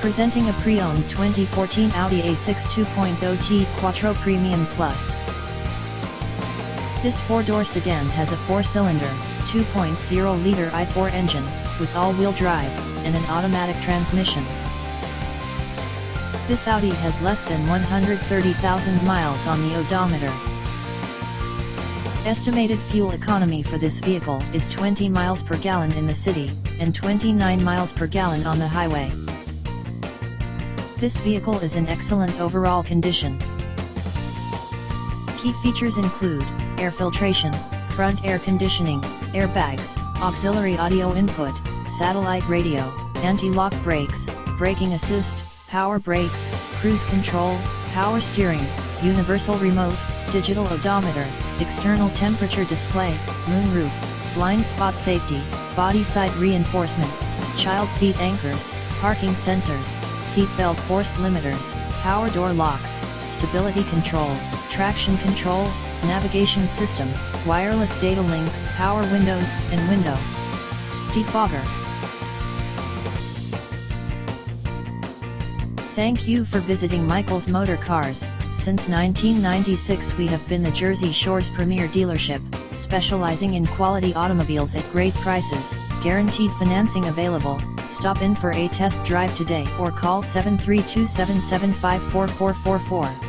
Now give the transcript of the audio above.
Presenting a pre-owned 2014 Audi A6 2.0T Quattro Premium Plus. This four-door sedan has a four-cylinder, 2.0-liter i4 engine, with all-wheel drive, and an automatic transmission. This Audi has less than 130,000 miles on the odometer. Estimated fuel economy for this vehicle is 20 miles per gallon in the city, and 29 miles per gallon on the highway. This vehicle is in excellent overall condition. Key features include air filtration, front air conditioning, airbags, auxiliary audio input, satellite radio, anti-lock brakes, braking assist, power brakes, cruise control, power steering, universal remote, digital odometer, external temperature display, moonroof, blind spot safety, body side reinforcements, child seat anchors, parking sensors, seat belt force limiters, power door locks, stability control, traction control, navigation system, wireless data link, power windows and window defogger. Thank you for visiting Michael's Motorcars. Since 1996 we have been the Jersey Shore's premier dealership, specializing in quality automobiles at great prices, guaranteed financing available. Stop in for a test drive today or call 732-775-4444.